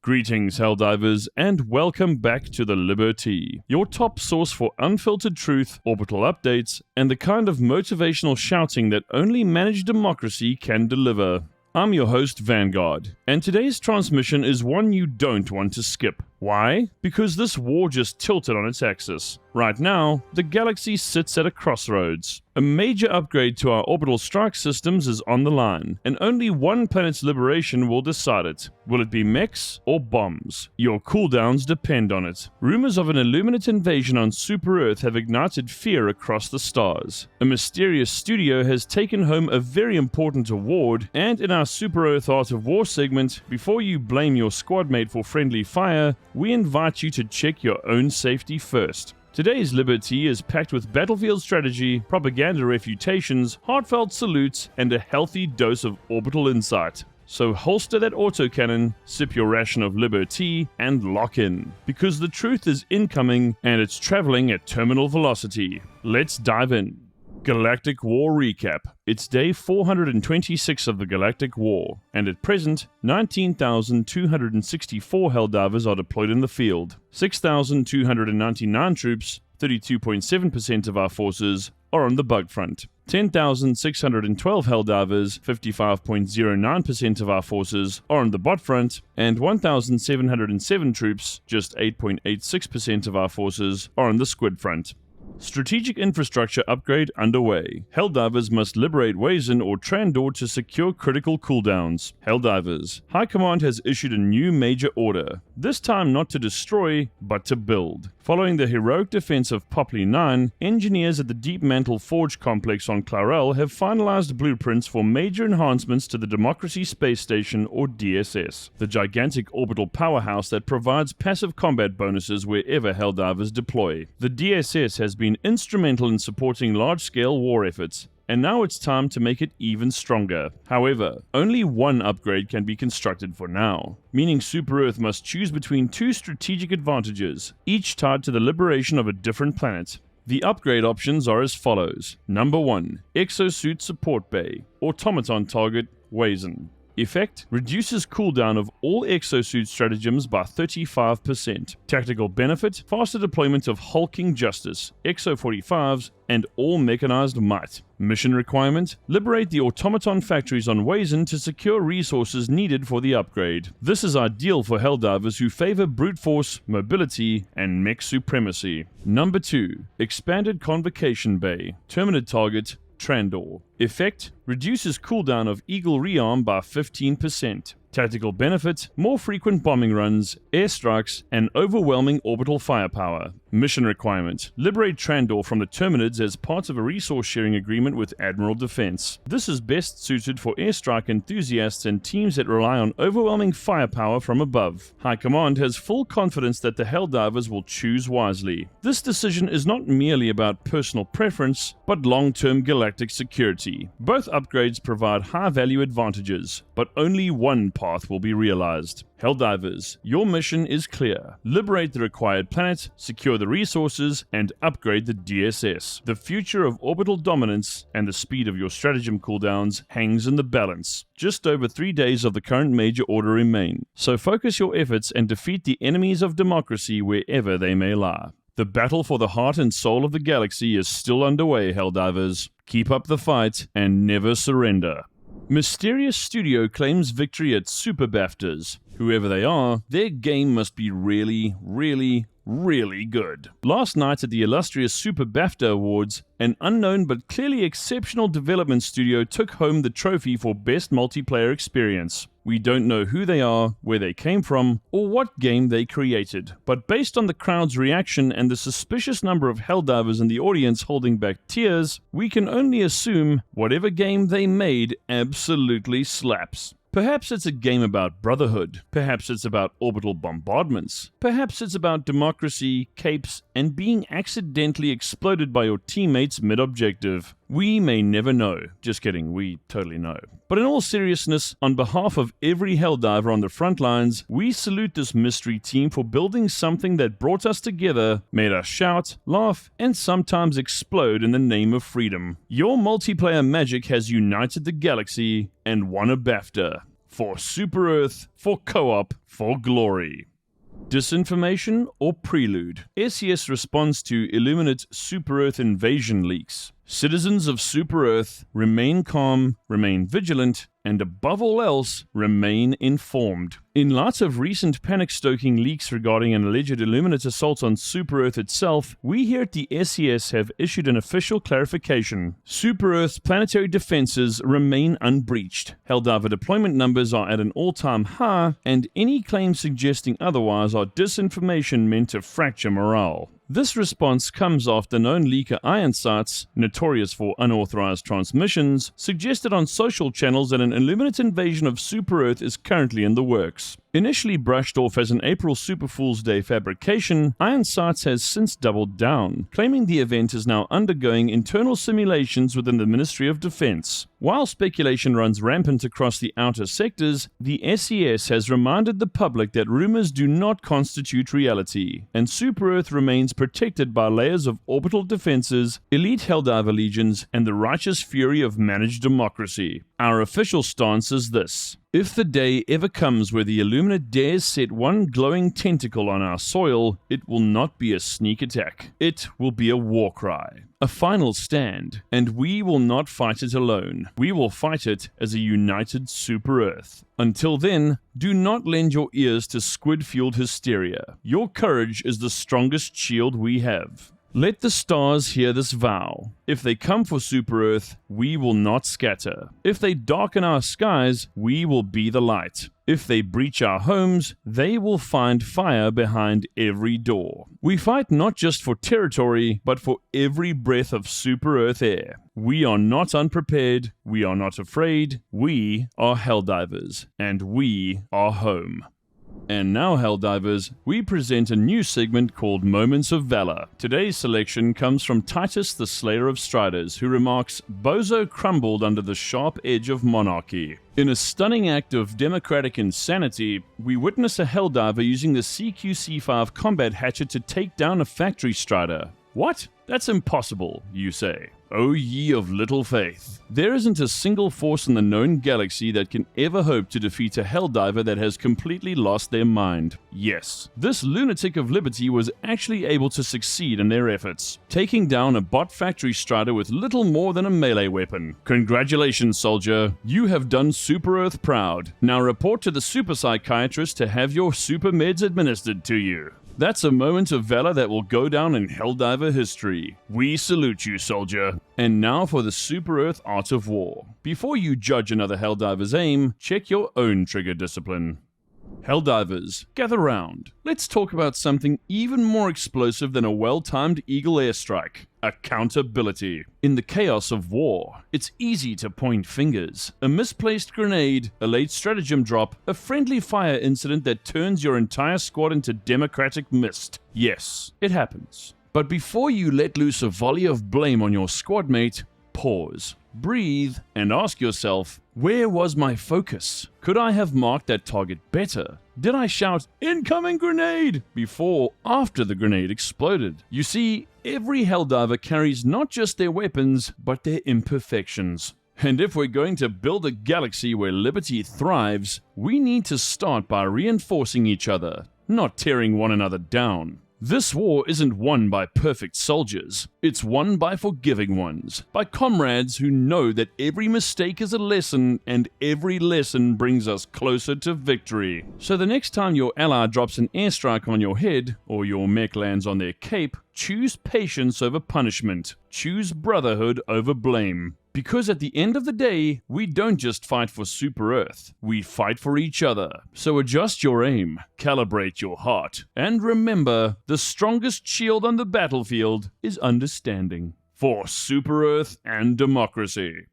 Greetings, Helldivers, and welcome back to the Liberty, your top source for unfiltered truth, orbital updates, and the kind of motivational shouting that only managed democracy can deliver. I'm your host, Vanguard, and today's transmission is one you don't want to skip. Why? Because this war just tilted on its axis. Right now, the galaxy sits at a crossroads. A major upgrade to our orbital strike systems is on the line, and only one planet's liberation will decide it. Will it be mechs or bombs? Your cooldowns depend on it. Rumors of an Illuminate invasion on Super Earth have ignited fear across the stars. A mysterious studio has taken home a very important award, and in our Super Earth Art of War segment, before you blame your squadmate for friendly fire, we invite you to check your own safety first. Today's Liberty is packed with battlefield strategy, propaganda refutations, heartfelt salutes, and a healthy dose of orbital insight. So holster that autocannon, sip your ration of Liberty, and lock in. Because the truth is incoming, and it's traveling at terminal velocity. Let's dive in. Galactic War Recap. It's day 426 of the Galactic War, and at present, 19,264 Helldivers are deployed in the field. 6,299 troops, 32.7% of our forces, are on the bug front. 10,612 Helldivers, 55.09% of our forces, are on the bot front, and 1,707 troops, just 8.86% of our forces, are on the squid front. Strategic infrastructure upgrade underway. Helldivers must liberate Wazin or Trandor to secure critical cooldowns. Helldivers. High Command has issued a new major order, this time not to destroy, but to build. Following the heroic defense of Popley 9, engineers at the Deep Mantle Forge complex on Clarel have finalized blueprints for major enhancements to the Democracy Space Station or DSS, the gigantic orbital powerhouse that provides passive combat bonuses wherever Helldivers deploy. The DSS has been instrumental in supporting large-scale war efforts, and now it's time to make it even stronger. However, only one upgrade can be constructed for now, meaning Super Earth must choose between two strategic advantages, each tied to the liberation of a different planet. The upgrade options are as follows. Number 1. Exosuit Support Bay. Automaton Target, Wazin. Effect: reduces cooldown of all exosuit stratagems by 35%. Tactical benefit: faster deployment of hulking justice, Exo-45s, and all mechanized might. Mission requirement: liberate the automaton factories on Wazin to secure resources needed for the upgrade. This is ideal for Helldivers who favor brute force, mobility, and mech supremacy. Number 2. Expanded Convocation Bay. Terminate target, Trandor. Effect: reduces cooldown of Eagle Rearm by 15%. Tactical benefit: more frequent bombing runs, airstrikes, and overwhelming orbital firepower. Mission requirement: liberate Trandor from the Terminids as part of a resource-sharing agreement with Admiral Defense. This is best suited for airstrike enthusiasts and teams that rely on overwhelming firepower from above. High Command has full confidence that the Helldivers will choose wisely. This decision is not merely about personal preference, but long-term galactic security. Both upgrades provide high-value advantages, but only one path will be realized. Helldivers, your mission is clear. Liberate the required planet, secure the resources, and upgrade the DSS. The future of orbital dominance and the speed of your stratagem cooldowns hangs in the balance. Just over 3 days of the current major order remain, so focus your efforts and defeat the enemies of democracy wherever they may lie. The battle for the heart and soul of the galaxy is still underway, Helldivers. Keep up the fight and never surrender. Mysterious Studio claims victory at Super BAFTAs. Whoever they are, their game must be really good. Last night at the illustrious Super BAFTA Awards, an unknown but clearly exceptional development studio took home the trophy for Best Multiplayer Experience. We don't know who they are, where they came from, or what game they created. But based on the crowd's reaction and the suspicious number of Helldivers in the audience holding back tears, we can only assume whatever game they made absolutely slaps. Perhaps it's a game about brotherhood. Perhaps it's about orbital bombardments. Perhaps it's about democracy, capes, and being accidentally exploded by your teammates mid-objective. We may never know. Just kidding, we totally know. But in all seriousness, on behalf of every Helldiver on the front lines, we salute this mystery team for building something that brought us together, made us shout, laugh, and sometimes explode in the name of freedom. Your multiplayer magic has united the galaxy and won a BAFTA. for Super Earth, for co-op, for glory. Disinformation or Prelude? SES responds to Illuminate Super Earth invasion leaks. Citizens of Super Earth, remain calm, remain vigilant, and above all else, remain informed. In light of recent panic-stoking leaks regarding an alleged Illuminate assault on Super Earth itself, we here at the SES have issued an official clarification. Super Earth's planetary defenses remain unbreached. Helldiver deployment numbers are at an all-time high, and any claims suggesting otherwise are disinformation meant to fracture morale. This response comes after known leaker Ironsights, notorious for unauthorized transmissions, suggested on social channels that an Illuminate invasion of Super Earth is currently in the works. Initially brushed off as an April Super Fool's Day fabrication, Ironsights has since doubled down, claiming the event is now undergoing internal simulations within the Ministry of Defense. While speculation runs rampant across the outer sectors, the SES has reminded the public that rumors do not constitute reality, and Super Earth remains protected by layers of orbital defenses, elite Helldiver legions, and the righteous fury of managed democracy. Our official stance is this: if the day ever comes where the Illuminate dares set one glowing tentacle on our soil, it will not be a sneak attack. It will be a war cry, a final stand, and we will not fight it alone. We will fight it as a united Super Earth. Until then, do not lend your ears to squid-fueled hysteria. Your courage is the strongest shield we have. Let the stars hear this vow. If they come for Super Earth, we will not scatter. If they darken our skies, we will be the light. If they breach our homes, they will find fire behind every door. We fight not just for territory, but for every breath of Super Earth air. We are not unprepared, we are not afraid, we are Helldivers, and we are home. And now, Helldivers, we present a new segment called Moments of Valor. Today's selection comes from Titus the Slayer of Striders, who remarks, "Bozo crumbled under the sharp edge of monarchy." In a stunning act of democratic insanity, we witness a Helldiver using the CQ-C5 combat hatchet to take down a factory strider. What? That's impossible, you say. O ye of little faith. There isn't a single force in the known galaxy that can ever hope to defeat a Helldiver that has completely lost their mind. Yes, this lunatic of liberty was actually able to succeed in their efforts, taking down a bot factory strider with little more than a melee weapon. Congratulations, soldier. You have done Super Earth proud. Now report to the super psychiatrist to have your super meds administered to you. That's a moment of valor that will go down in Helldiver history. We salute you, soldier. And now for the Super Earth Art of War. Before you judge another Helldiver's aim, check your own trigger discipline. Helldivers, gather round. Let's talk about something even more explosive than a well-timed Eagle airstrike. Accountability. In the chaos of war, it's easy to point fingers. A misplaced grenade, a late stratagem drop, a friendly fire incident that turns your entire squad into democratic mist. Yes, it happens. But before you let loose a volley of blame on your squad mate, pause, breathe, and ask yourself, where was my focus? Could I have marked that target better? Did I shout, "Incoming grenade!" before or after the grenade exploded? You see, every Helldiver carries not just their weapons, but their imperfections. And if we're going to build a galaxy where liberty thrives, we need to start by reinforcing each other, not tearing one another down. This war isn't won by perfect soldiers. It's won by forgiving ones, by comrades who know that every mistake is a lesson and every lesson brings us closer to victory. So the next time your ally drops an airstrike on your head or your mech lands on their cape, choose patience over punishment. Choose brotherhood over blame. Because at the end of the day, we don't just fight for Super Earth, we fight for each other. So adjust your aim, calibrate your heart, and remember, the strongest shield on the battlefield is understanding. For Super Earth and democracy.